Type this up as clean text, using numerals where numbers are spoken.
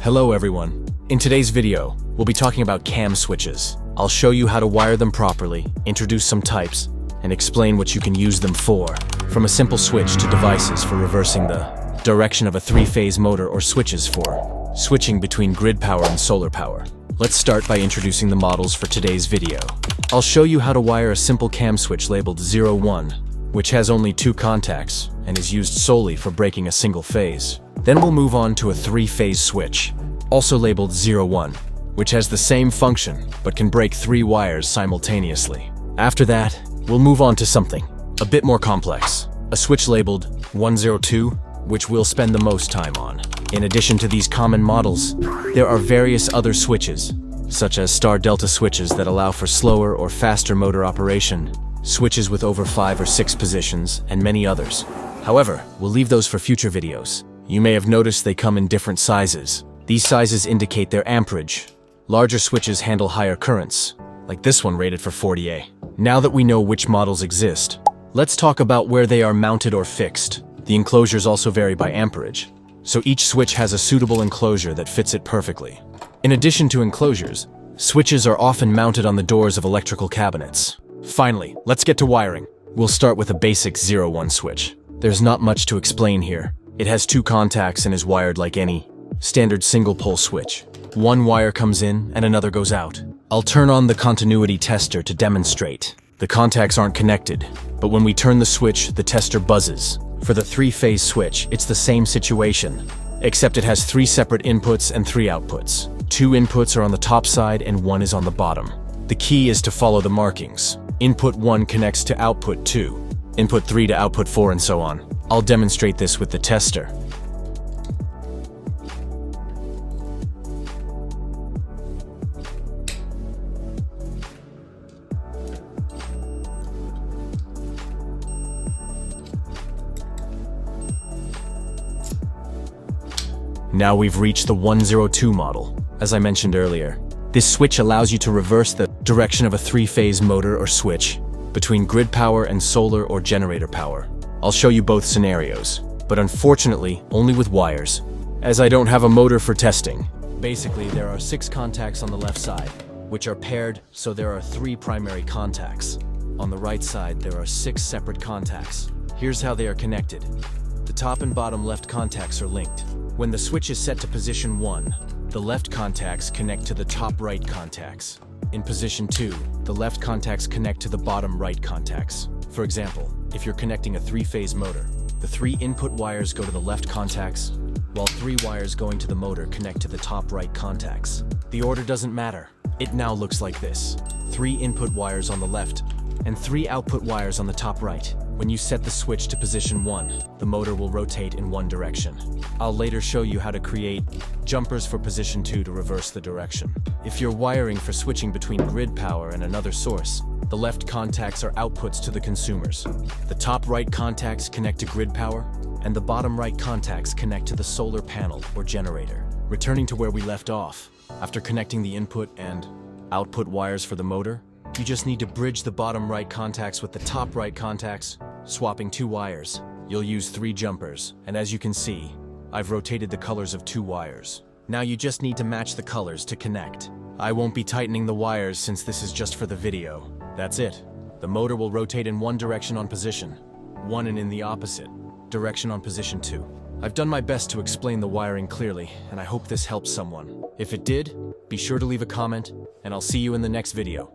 Hello everyone. In today's video, we'll be talking about cam switches. I'll show you how to wire them properly, introduce some types, and explain what you can use them for. From a simple switch to devices for reversing the direction of a three-phase motor or switches for switching between grid power and solar power. Let's start by introducing the models for today's video. I'll show you how to wire a simple cam switch labeled 01, which has only two contacts and is used solely for breaking a single phase. Then we'll move on to a three-phase switch, also labeled 01, which has the same function but can break three wires simultaneously. After that, we'll move on to something a bit more complex, a switch labeled 102, which we'll spend the most time on. In addition to these common models, there are various other switches, such as star-delta switches that allow for slower or faster motor operation, switches with over 5 or 6 positions, and many others. However, we'll leave those for future videos. You may have noticed they come in different sizes. These sizes indicate their amperage. Larger switches handle higher currents, like this one rated for 40A. Now that we know which models exist, let's talk about where they are mounted or fixed. The enclosures also vary by amperage, so each switch has a suitable enclosure that fits it perfectly. In addition to enclosures, switches are often mounted on the doors of electrical cabinets. Finally, let's get to wiring. We'll start with a basic 01 switch. There's not much to explain here. It has two contacts and is wired like any standard single-pole switch. One wire comes in and another goes out. I'll turn on the continuity tester to demonstrate. The contacts aren't connected, but when we turn the switch, the tester buzzes. For the three-phase switch, it's the same situation, except it has 3 separate inputs and 3 outputs. 2 inputs are on the top side and 1 is on the bottom. The key is to follow the markings. Input 1 connects to output 2, input 3 to output 4, and so on. I'll demonstrate this with the tester. Now we've reached the 102 model. As I mentioned earlier, this switch allows you to reverse the direction of a three-phase motor or switch between grid power and solar or generator power. I'll show you both scenarios, but unfortunately only with wires, as I don't have a motor for testing. Basically, there are 6 contacts on the left side, which are paired, so there are 3 primary contacts. On the right side, there are 6 separate contacts. Here's how they are connected. The top and bottom left contacts are linked. When the switch is set to position 1, the left contacts connect to the top right contacts. In position 2, the left contacts connect to the bottom right contacts. For example, if you're connecting a 3-phase motor, the 3 input wires go to the left contacts, while 3 wires going to the motor connect to the top right contacts. The order doesn't matter. It now looks like this: 3 input wires on the left and 3 output wires on the top right. When you set the switch to position 1, the motor will rotate in one direction. I'll later show you how to create jumpers for position 2 to reverse the direction. If you're wiring for switching between grid power and another source, the left contacts are outputs to the consumers. The top right contacts connect to grid power, and the bottom right contacts connect to the solar panel or generator. Returning to where we left off, after connecting the input and output wires for the motor, you just need to bridge the bottom right contacts with the top right contacts, swapping 2 wires. You'll use 3 jumpers, and as you can see, I've rotated the colors of 2 wires. Now you just need to match the colors to connect. I won't be tightening the wires since this is just for the video. That's it. The motor will rotate in one direction on position 1 and in the opposite direction on position 2. I've done my best to explain the wiring clearly, and I hope this helps someone. If it did, be sure to leave a comment, and I'll see you in the next video.